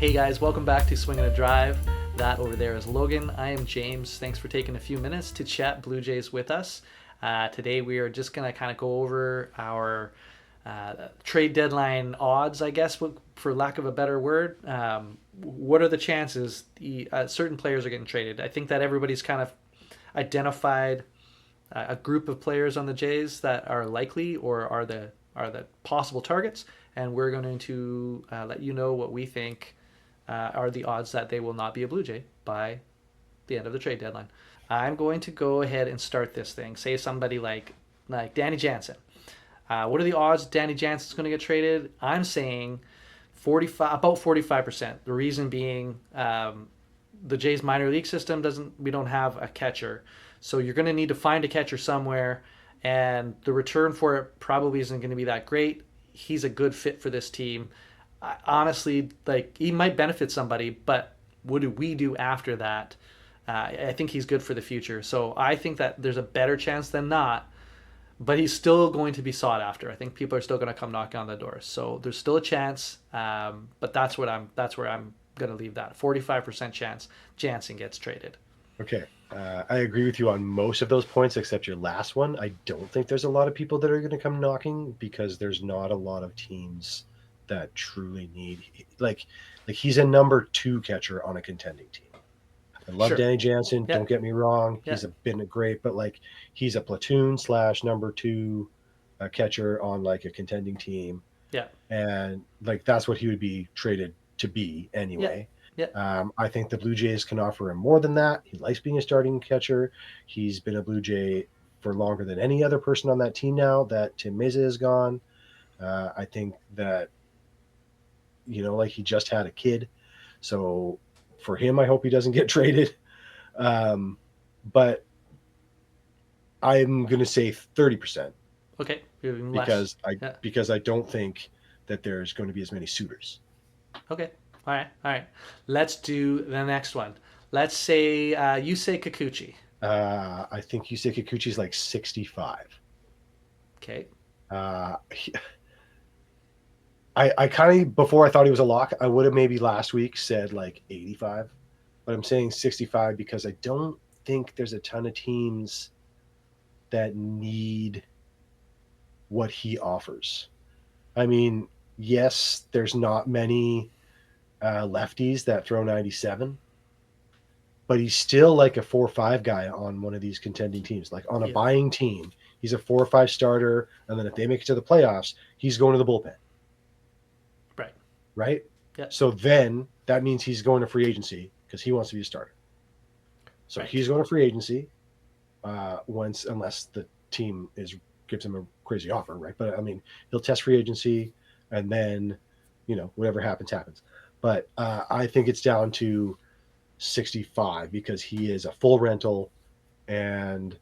Hey guys, welcome back to Swing and a Drive. That over there is Logan. I am James. Thanks for taking a few minutes to chat Blue Jays with us. Today we are just going to kind of go over our trade deadline odds, I guess, for lack of a better word. What are the chances certain players are getting traded? I think that everybody's kind of identified a group of players on the Jays that are likely or are the possible targets, and we're going to let you know what we think are the odds that they will not be a Blue Jay by the end of the trade deadline. I'm going to go ahead and start this thing. Say somebody like Danny Jansen. What are the odds Danny Jansen's going to get traded? I'm saying 45, about 45%. The reason being, the Jays minor league system we don't have a catcher, so you're going to need to find a catcher somewhere, and the return for it probably isn't going to be that great. He's a good fit for this team. Honestly, like, he might benefit somebody, but what do we do after that? I think he's good for the future. So I think that there's a better chance than not, but he's still going to be sought after. I think people are still going to come knocking on the door. So there's still a chance, but that's where I'm going to leave that. 45% chance Jansen gets traded. Okay. I agree with you on most of those points except your last one. I don't think there's a lot of people that are going to come knocking because there's not a lot of teams that truly need like he's a number 2 catcher on a contending team. I love Danny Jansen. Yeah. Don't get me wrong. He's been great, but like he's a platoon / number 2 catcher on like a contending team. Yeah. And like that's what he would be traded to be anyway. Yeah. I think the Blue Jays can offer him more than that. He likes being a starting catcher. He's been a Blue Jay for longer than any other person on that team now that Tim Mesa is gone. I think that, like he just had a kid. So for him, I hope he doesn't get traded. But I'm going to say 30%. Okay. Because I don't think that there's going to be as many suitors. Okay. All right. Let's do the next one. Let's say Yusei Kikuchi. I think Yusei Kikuchi is like 65. Okay. I kind of, before I thought he was a lock, I would have maybe last week said like 85, but I'm saying 65 because I don't think there's a ton of teams that need what he offers. I mean, yes, there's not many lefties that throw 97, but he's still like a 4 or 5 guy on one of these contending teams. Like on a buying team, he's a 4 or 5 starter, and then if they make it to the playoffs, he's going to the bullpen. Right? Yeah. So then that means he's going to free agency because he wants to be a starter. So he's going to free agency unless the team gives him a crazy offer, right? But I mean, he'll test free agency, and then whatever happens. But I think it's down to 65 because he is a full rental and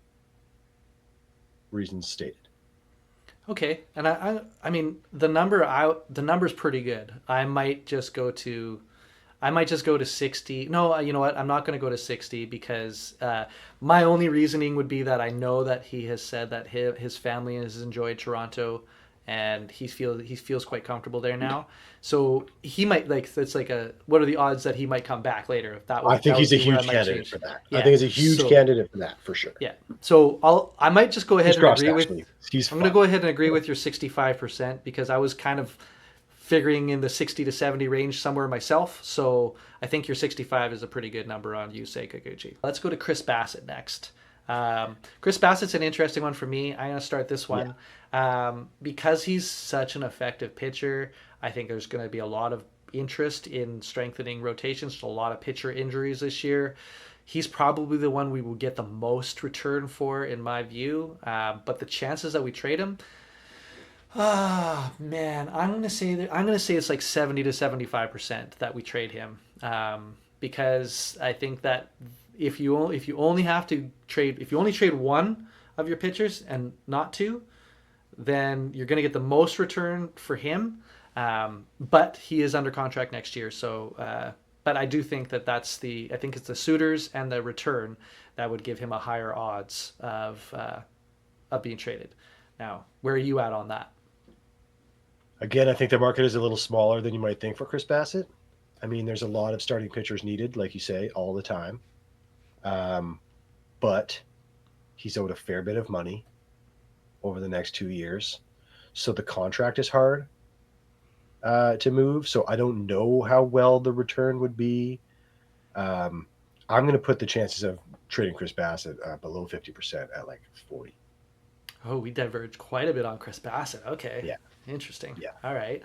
reasons stated. Okay, and I mean the number's pretty good. I might just go to 60. No, you know what? I'm not going to go to 60 because my only reasoning would be that I know that he has said that his family has enjoyed Toronto, and he feels quite comfortable there now. So he might what are the odds that he might come back later? I think he's a huge candidate for that. Yeah. I think he's a huge candidate for that for sure. Yeah. So I might just go ahead and agree with. I'm going to go ahead and agree with your 65% because I was kind of figuring in the 60 to 70 range somewhere myself. So I think your 65 is a pretty good number on Yusei Kikuchi. Let's go to Chris Bassitt next. Chris Bassitt's an interesting one for me. I'm going to start this one. Because he's such an effective pitcher, I think there's going to be a lot of interest in strengthening rotations. A lot of pitcher injuries this year. He's probably the one we will get the most return for, in my view. But the chances that we trade him, man, I'm going to say it's like 70 to 75% that we trade him. Because I think that if you only trade one of your pitchers and not 2, then you're going to get the most return for him. But he is under contract next year, so. But I do think that I think it's the suitors and the return that would give him a higher odds of being traded. Now, where are you at on that? Again, I think the market is a little smaller than you might think for Chris Bassitt. I mean, there's a lot of starting pitchers needed, like you say, all the time. Um, but he's owed a fair bit of money over the next 2 years. So the contract is hard to move. So I don't know how well the return would be. Um, I'm going to put the chances of trading Chris Bassitt below 50% at like 40. Oh, we diverged quite a bit on Chris Bassitt. Okay, Yeah. interesting. Yeah. All right,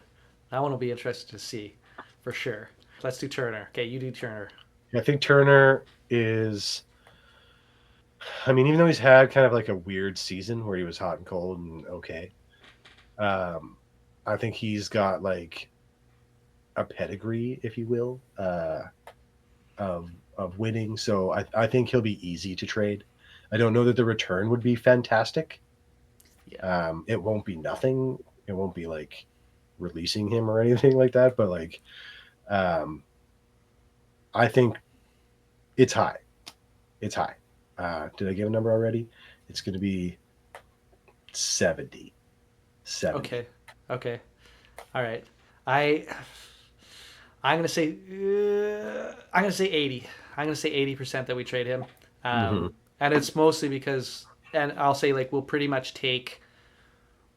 that one will be interesting to see, for sure. Let's do Turner. Okay, you do Turner. I think Turner is, I mean, even though he's had kind of like a weird season where he was hot and cold and okay, um, I think he's got like a pedigree, if you will, of winning. So I think he'll be easy to trade. I don't know that the return would be fantastic. Yeah. It won't be nothing. It won't be like releasing him or anything like that. But like, um, I think it's high. It's high. Did I give a number already? It's going to be 70. 70. Okay. Okay. All right. I I'm gonna say 80. I'm gonna say 80% that we trade him, Mm-hmm. and it's mostly because, and I'll say like we'll pretty much take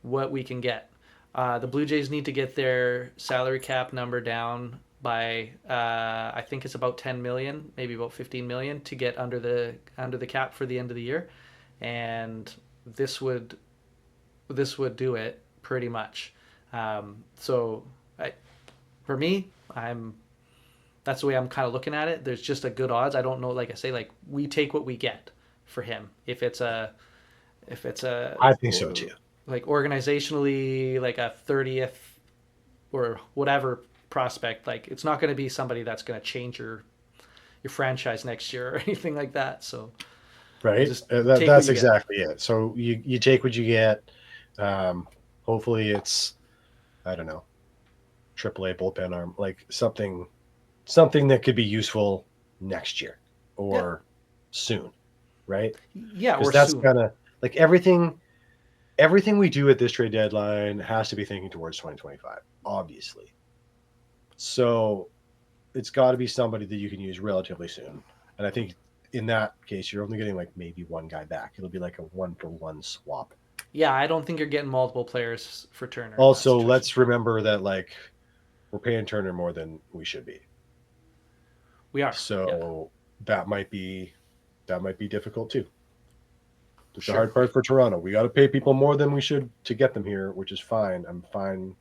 what we can get. The Blue Jays need to get their salary cap number down by I think it's about 10 million, maybe about 15 million to get under the cap for the end of the year, and this would this would do it pretty much. So for me, I'm that's the way I'm kind of looking at it. There's just a good odds. I don't know. Like I say, like we take what we get for him. If it's a I think so too. like organizationally like a 30th or whatever prospect, like it's not going to be somebody that's going to change your franchise next year or anything like that. So we'll Right. just take what That's you get. exactly it. So you take what you get. Um, hopefully it's, I don't know, AAA bullpen arm, like something that could be useful next year Yeah, or soon, right? yeah, Because or that's soon. kind of like everything we do at this trade deadline has to be thinking towards 2025, obviously. So it's got to be somebody that you can use relatively soon. And I think in that case, you're only getting like maybe one guy back. It'll be like a 1-for-1 swap. Yeah, I don't think you're getting multiple players for Turner in that Also, situation. let's remember that like we're paying Turner more than we should be. We are. Yeah, So that might be difficult too. It's the sure. hard part for Toronto. We got to pay people more than we should to get them here, which is fine. I'm fine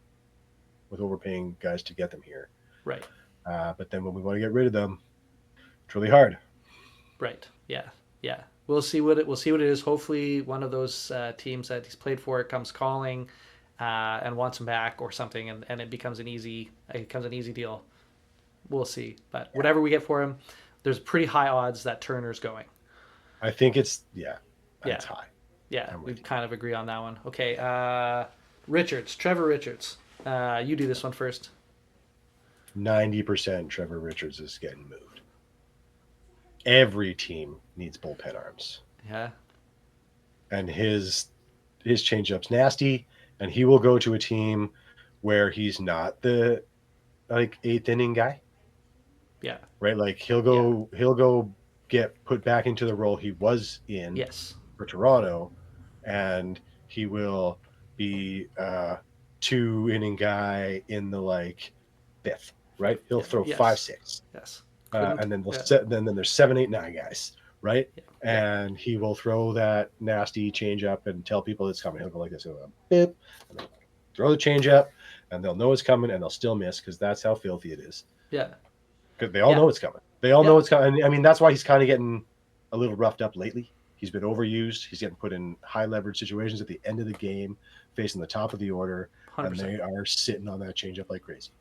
with overpaying guys to get them here. Right. But then when we want to get rid of them, it's really hard. Right. Yeah. Yeah. We'll see what it is. Hopefully, one of those teams that he's played for comes calling and wants him back or something, and it becomes an easy deal. We'll see. But Yeah. whatever we get for him, there's pretty high odds that Turner's going. I think yeah, Yeah. that's high. Yeah. I'm We with you. kind of agree on that one. Okay. Trevor Richards. You do this one first. 90% Trevor Richards is getting moved. Every team needs bullpen arms. Yeah. And his changeup's nasty, and he will go to a team where he's not the like eighth inning guy, Yeah. right? Like Yeah. he'll go get put back into the role he was in Yes. for Toronto, and he will be a 2 inning guy in the like fifth, right? He'll Yeah. throw five, Yes. six, Yes. Couldn't. and then Yeah. then there's 7, 8, 9 guys, right? Yeah. Yeah. And he will throw that nasty change up and tell people it's coming. He'll go like this, he'll go, bip, and they'll throw the change up, and they'll know it's coming, and they'll still miss because that's how filthy it is. Yeah. Because they all Yeah. know it's coming. They all know Yeah. it's coming. I mean, that's why he's kind of getting a little roughed up lately. He's been overused. He's getting put in high leverage situations at the end of the game, facing the top of the order, and 100%. they are sitting on that changeup like crazy.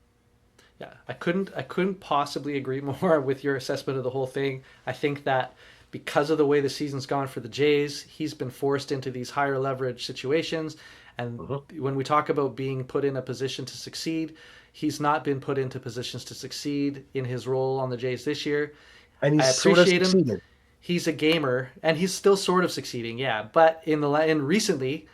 Yeah, I couldn't possibly agree more with your assessment of the whole thing. I think that because of the way the season's gone for the Jays, he's been forced into these higher leverage situations. And Mm-hmm. when we talk about being put in a position to succeed, he's not been put into positions to succeed in his role on the Jays this year. And I he's sort of appreciate him. succeeded. He's a gamer, and he's still sort of succeeding, yeah. But in recently,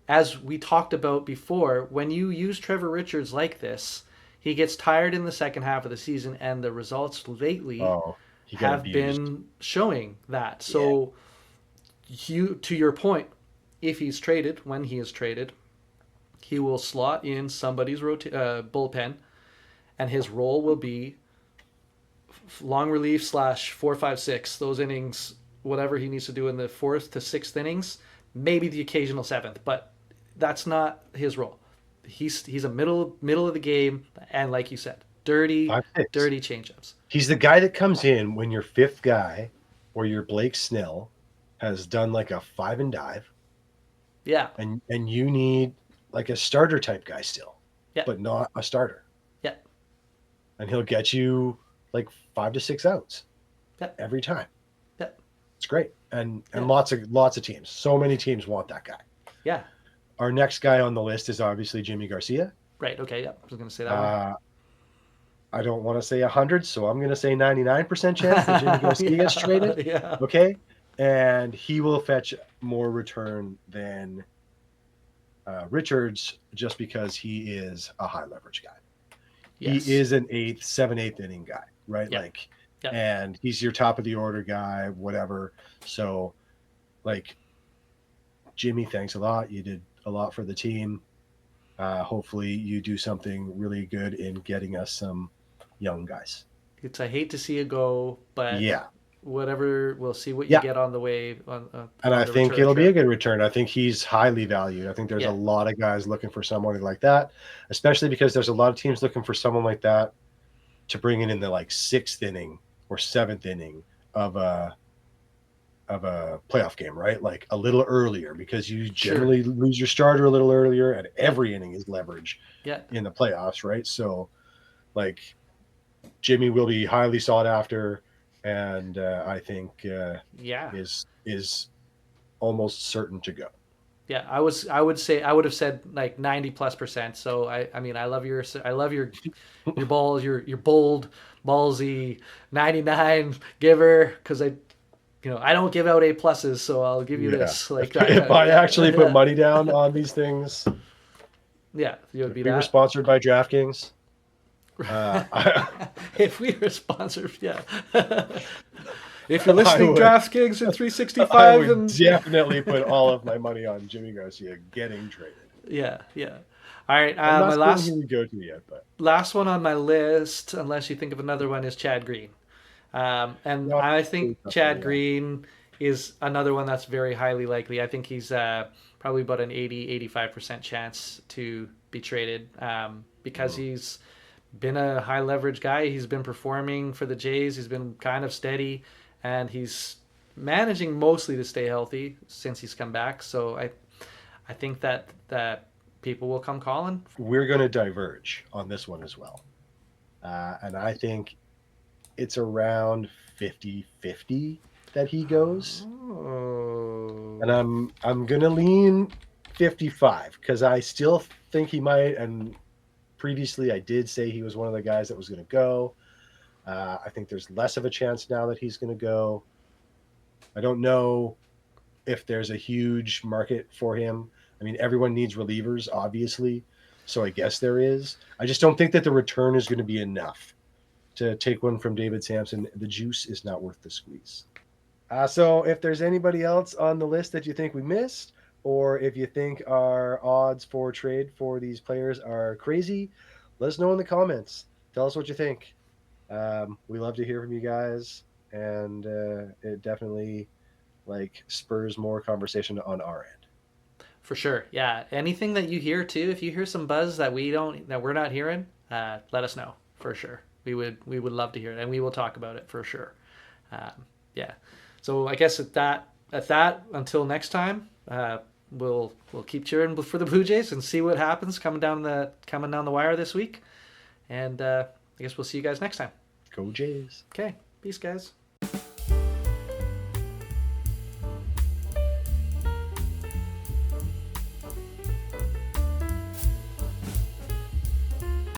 as we talked about before, when you use Trevor Richards like this, he gets tired in the second half of the season, and the results lately Oh, he got have abused. been showing that. Yeah. So to your point, if he's traded, when he is traded, he will slot in somebody's bullpen, and his role will be long relief slash 4, 5, 6. Those innings, whatever he needs to do in the fourth to sixth innings, maybe the occasional seventh, but that's not his role. He's a middle of the game, and like you said, dirty 5-6. dirty changeups. He's the guy that comes in when your fifth guy or your Blake Snell has done like a 5 and dive, Yeah, and you need like a starter type guy still, yeah, but not a starter. yeah, And he'll get you like 5 to 6 outs yeah, every time. yeah, It's great. And yeah, lots of teams. So many teams want that guy. yeah. Our next guy on the list is obviously Jimmy Garcia. Right. Okay. Yeah, I was gonna say that I don't want to say 100, so I'm going to say 99% chance that Jimmy one. Garcia is traded. Yeah. Okay. And he will fetch more return than Richards just because he is a high leverage guy. Yes. He is an 7/8 inning guy, right? Yeah. Like, Yeah. and he's your top of the order guy, whatever. So, like, Jimmy, thanks a lot. You did a lot for the team. Hopefully, you do something really good in getting us some young guys. I hate to see it go, but Yeah. whatever, we'll see what you Yeah. get on the way And on I the think return it'll be trip. a good return. I think he's highly valued. I think there's Yeah. a lot of guys looking for somebody like that, especially because there's a lot of teams looking for someone like that to bring in the like 6th inning or 7th inning of a playoff game, right? Like a little earlier, because you generally lose your starter a little earlier, and every inning is leverage Yeah. in the playoffs, right? So, like, Jimmy will be highly sought after, and I think Yeah. is almost certain to go. Yeah. I would have said like 90+%. So I mean I love your balls, your bold, ballsy 99 giver, because I don't give out A+, so I'll give you this. Like If I actually put money down on these things, yeah, you would be if we were that. sponsored by DraftKings, If we were sponsored, yeah. If you're listening, would. DraftKings and I 365, would and definitely put all of my money on Jimmy Garcia getting traded. yeah, yeah. All right, I'm not my saying who we go to yet, but last one on my list, unless you think of another one, is Chad Green. And not I think really, Chad yeah. Green is another one that's very highly likely. I think he's probably about an 80-85% chance to be traded because he's been a high leverage guy. He's been performing for the Jays. He's been kind of steady, and he's managing mostly to stay healthy since he's come back. So I think that people will come calling. We're going to diverge on this one as well. And I think it's around 50-50 that he goes. Oh. And I'm going to lean 55 because I still think he might. And previously I did say he was one of the guys that was going to go. I think there's less of a chance now that he's going to go. I don't know if there's a huge market for him. I mean, everyone needs relievers, obviously. So I guess there is. I just don't think that the return is going to be enough to take one from David Samson. The juice is not worth the squeeze. So if there's anybody else on the list that you think we missed, or if you think our odds for trade for these players are crazy, let us know in the comments. Tell us what you think. We love to hear from you guys, and it definitely spurs more conversation on our end. For sure, yeah. Anything that you hear too, if you hear some buzz that we're not hearing, let us know for sure. We would love to hear it, and we will talk about it for sure. Yeah. So I guess at that until next time, we'll keep cheering for the Blue Jays and see what happens coming down the wire this week, and I guess we'll see you guys next time. Go Jays. Okay, peace, guys.